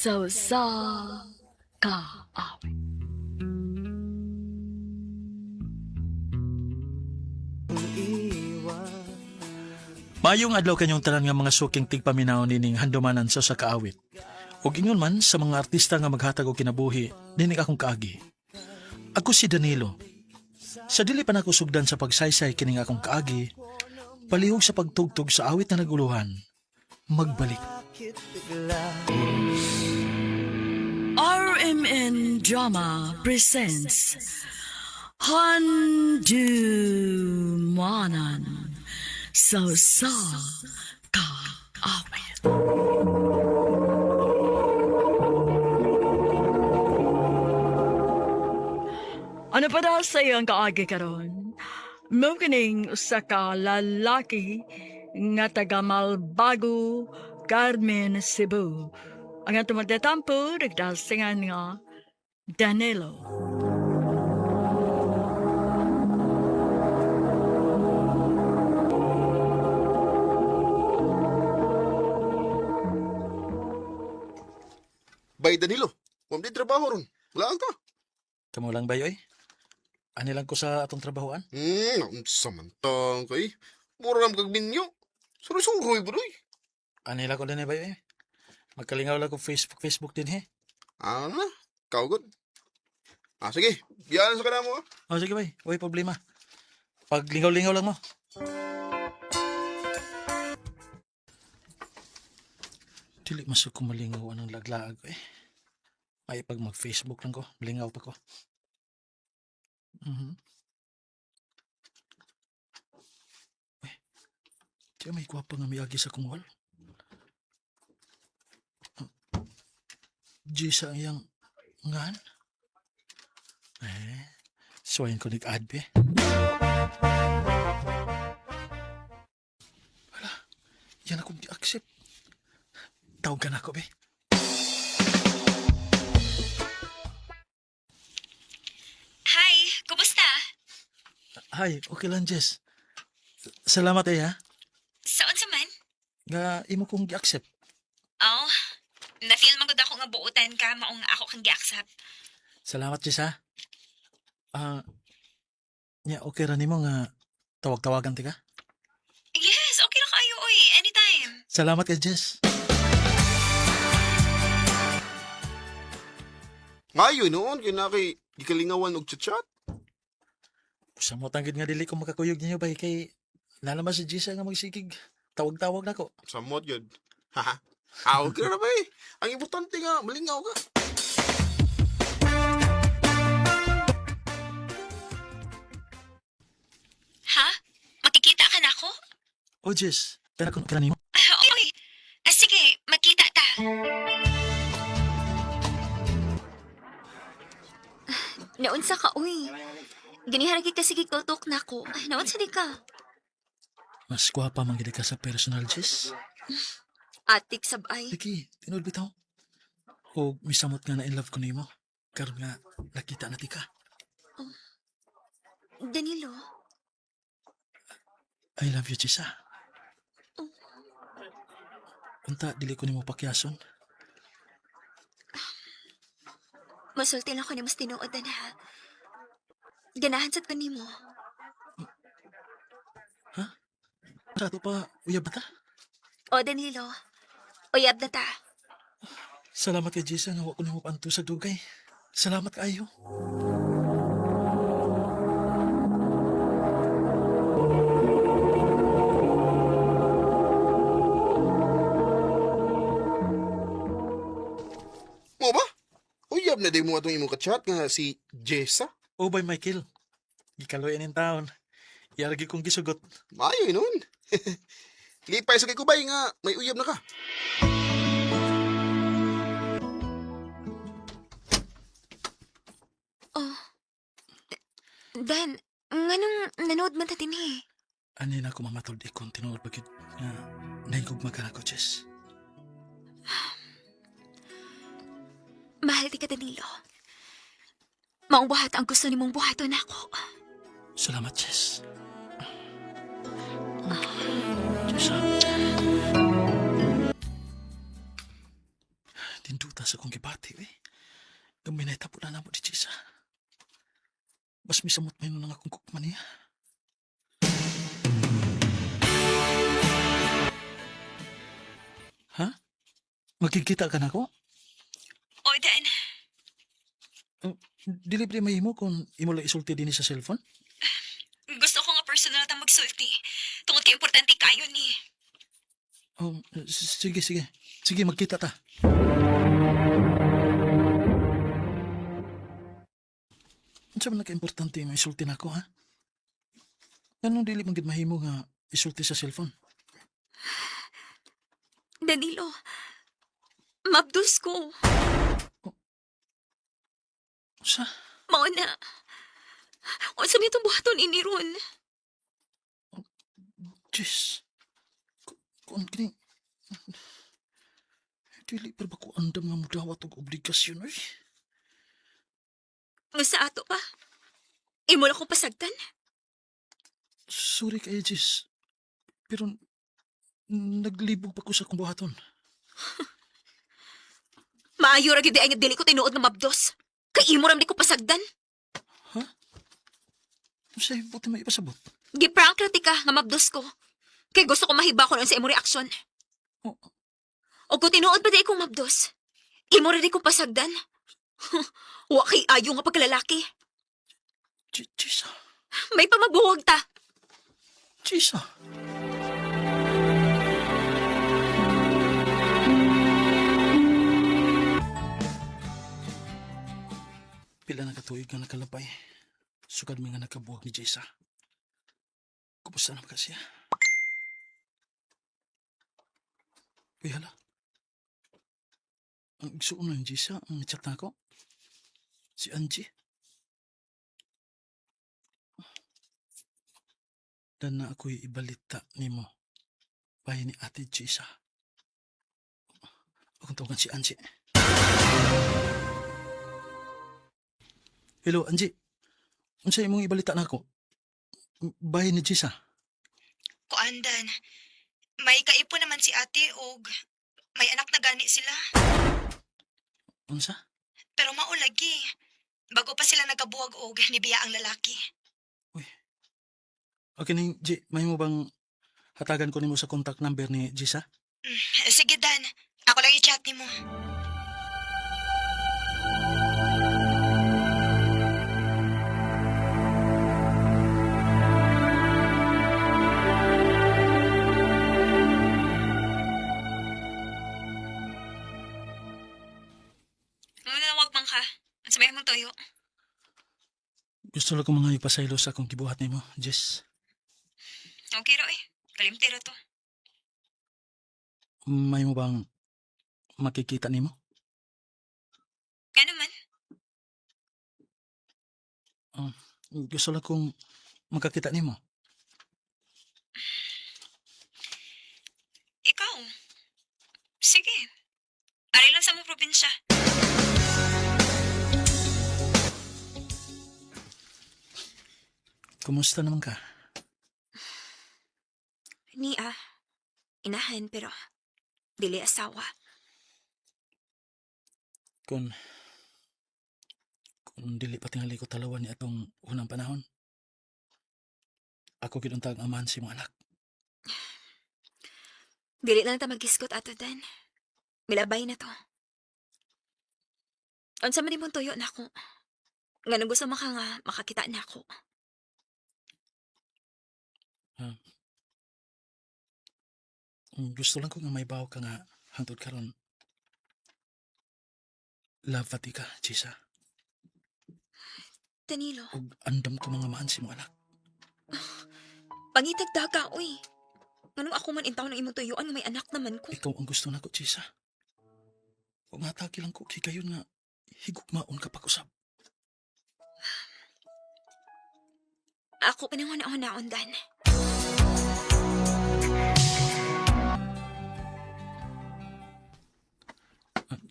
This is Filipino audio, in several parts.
sa kaawit. Mayong adlaw kanyong tanan nga mga suking tigpaminaw nining handumanan sa kaawit. Ug ingon man sa mga artista nga maghatag og kinabuhi dinig akong kaagi. Ako si Danilo. Sa dili pa nako sugdan sa pagsaysay kining akong kaagi, palihog sa pagtugtog sa awit na naguluhan, magbalik. RMN Drama presents Handumanan sa kaawit. Ano pa daw sa iyong kaagi karon? Mao kining usa ka lalaki nga taga Malbago, Carmen, Cebu. Ang atong magtatampo nagdasingan nga Danilo. Bay Danilo, huwag di trabaho ron. Wala ka. Kamo lang ba yoy? Ani lang ko sa atong trabahoan? Samantang kay. Mura naman kag minyo. Suruy-suruy bro. Ani lang ko din ba yoy? Magkalingaw lang ko Facebook din he. Ano na? Kaugod. Sige. Biyanan sa kana mo. Oh sige bay, way problema. Pag lingaw-lingaw lang mo. Dili masuk ko malingaw anong laglaag ko eh. May pag mag-Facebook lang ko, malingaw pa ko. Uy, diya may gwapa nga may agi sa kong wall. Di sa iyang ngan? Suwayin ko nag-add be. Wala, yan akong di-accept. Tawagan ako be. Hi, kumusta? Hi, okay lang Jess. Salamat ha. Saan sa man? Nga imo kong di-accept. Oh, na-feel magod ako nga buutan ka maong ako kang gi-accept. Salamat Jess ha. Okay ra nimo nga tawag-tawagan ti ka. Yes, okay na kayo, oy. Anytime. Salamat ka Jess. Ngayon noon, kinaki gikalingawan og chat-chat. Sa mo tanggid nga dili ko makakuyog ninyo bay kay nalaman si Jessa nga magsigig. Tawag-tawag na ko. Samot yun. Haha. Okay na ba eh. Ang importante nga, malingaw ka. Ha? Makikita ka na ako? Oh Jess, kaya ko nimo. Oy, sige, magkita ta. Naunsa ka, uy. Ganiharagi ka sige tutok na ko. Naunsa di ka? Mas gwapa man gid ka sa personal Jess. Atik sabay. Lagi, tinud bitaw. O misamot nga na in love ko nimo. Karon nga nakita na ti ka. Danilo, I love you Jessa. Unta dili ko nimo pakyason. masulti lang ko ni mas tinuod na ha. Ganahan sad ko nimo. Sa ato pa uyab ta. O Danilo, uyab na ta. Salamat kay Jessa nga wa ko nimo panto sa dugay. Salamat kaayo. Mo ba? Uyab na di mo atong imong ka-chat nga si Jessa. Oh by Michael. Gikaloy in taon. Yargi kong gisugot. Maayo nun. Lipay sa kay kubay nga may uyab na ka. Oh. Dan, nganong nanood man ta dinhi? Ani na ko mamatod ikon tinuod bagid nga naigugma ka na ko Jess. Mahal ti ka Danilo. Maong buhat ang gusto nimong buhaton ako. Salamat Jess. Jess, tinduta sa ko akong gibati, eh. Gamay na itabo na namo di Jessa. Mas misamot may nang akong kukman niya. Ha? Magkikita ka na ko? O, Dan. Dili may imo kung imo lang isulti din sa cellphone? Gusto ko nga personal na magsulti. Tungod kay importante kayo ni. Oh, sige, sige. Sige, magkita ta. Unsa man naka-importante may isulti na ako, ha? Anong dili man gid mahimo nga isulti sa cellphone? Danilo, mabdus ko. Sa? Mao na. Unsa may itong buhaton ini ron? Diyos. Kung kini... Dili pa ba ko andam nga mudawat og obligasyon, ay? Nga sa ato pa? Imo lang ko pasagtan? Sorry kayo, Jis. Pero naglibog pa ko sa kong buhaton. Maayo ra gyud ay nga dili ko tinuod nga mabdos. Kay imo ram di ko pasagdan. Sa'yo, buti may ipasabot. Giprank ra ti ka nga mabdos ko. Kay gusto ko mahiba ko nun sa imo reaksyon. Oh, O kung tinuod pa di kong mabdos, imo rin di ko pasagdan. Wa kay ayo nga pagkalalaki. Jisa. May pamagbuwag ta. Jisa. Pila na katuig nga nakalapay. Sugad mi nga nakabuwag ni Jisa. Kumusta na ba siya? Uy, hala. Ang igsuon ng Jisa, ang chat na ako. Si Angie. Dan na ako'y ibalita ni mo. Bahay ni Ate Jisa. Akong tawagan si Angie. Hello, Angie. Unsa imong ibalita na ako? Bahay ni Jisa. Kuandan, may kaipo naman si ate og may anak na gani sila. Unsa? Pero maulagi, bago pa sila nagkabuwag og nibiya ang lalaki. Okay ning G, may mo bang hatagan ko nimo sa contact number ni Jisa? Sige Dan, ako lang i-chat ni mo. Manawag man ka. Ang sabay mong toyo. Gusto lang ko mga ipasaylo sa akong gibuhat nimo, Jess. Okay ro eh. Kalimtiro to. May mo bang makikita nimo? Nga naman. Gusto lang kong makakita nimo. Ikaw. Sige. Ari lang sa mong probinsya. Kumusta naman ka? Nia. Inahan pero dili asawa. Kung dili pa tingali ko talawan ni atong unang panahon. Ako kinuntag amahan si mga anak. Dili lang ta magiskot ato Dan. Milabay na to. Unsa man imong tuyo na ako. Nga nung gusto maka nga makakita na ako. Gusto lang ko nga may bawo ka nga hangtod karon. Love pati ka, Jisa. Danilo, Ug andam ko mga maan si mga anak. pangitag daga, uy. Nganong ako man intaw ng imong tuyuan nga may anak naman ko. Ikaw ang gusto nako, Jisa. Kung atake lang ko, kayon nga higugmaon ka pag-usap. Ako pinangon-naon Dan.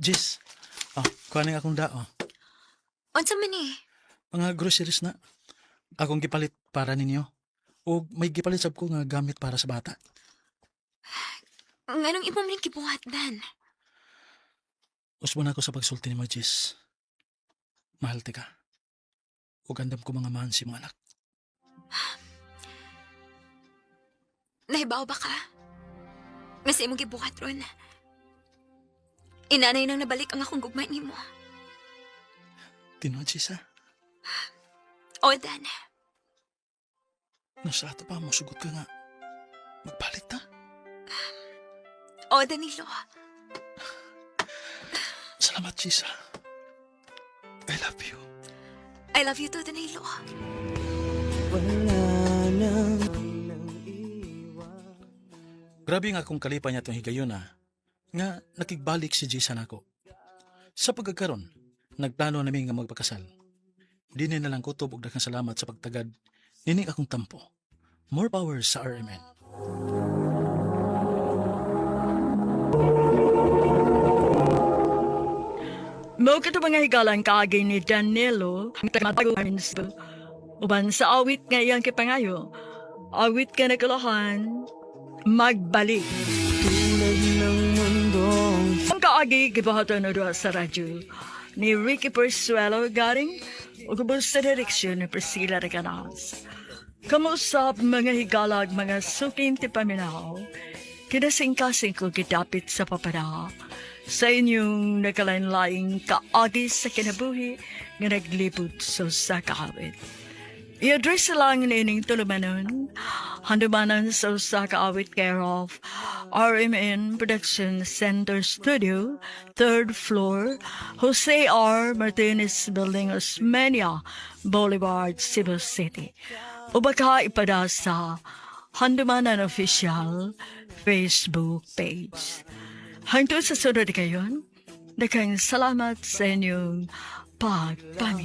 Jis, kuhaning akong dao. Unsa man eh? Mga groceries na. Akong gipalit para ninyo. O may gipalit sab ko nga gamit para sa bata. Nganong imong ring kibuhat Dan? Usbo na ako sa pagsulti ni mo, Jis. Mahal ti ka. Ug andam ko mga mahan si mga anak. Nahibaw ba ka? Nga sa imong gibuhat ron. Inanay nang nabalik ang akong gugmay nimo. Tinuod, Jis, ha? O, Dan. Nasa ato pa mo, sugot ka nga. Magbalik ta. O, Danilo. Salamat, Jis, ha? I love you. I love you too, Danilo. Grabe nga akong kalipa niya itong higayon, ha? Nga nakigbalik si Jis nako. Sa pagkakaroon, nagplano namin nga magpakasal. Dini na lang ko tubog daghang salamat sa pagtagad. Nining akong tampo. More power sa RMN. Mo ka mga higalang kaagi ni Danilo, uban sa awit ngayang kipangayo, awit ka na kalahan, magbalik. Ang kaagi gibahatan na doon sa radyo ni Ricky Persuelo garing o kubos sa direksyon ni Priscilla Reganas. Kamusap mga higalag mga suking tipaminaw, kinasing-kasing ko gidapit sa papada sa inyong nagkalain-laing kaagi sa kinabuhi nga naglipot sa kaawit. I-address lang nining tulumanon, handumanan sa kaawit care of RMN Production Center Studio, 3rd floor, Jose R. Martinez Building, Osmeña Boulevard, Cebu City. O baka ipada sa Handumanan Official Facebook page. Hangtod sa sunod kayon, daghang salamat sa inyong pagpamilya.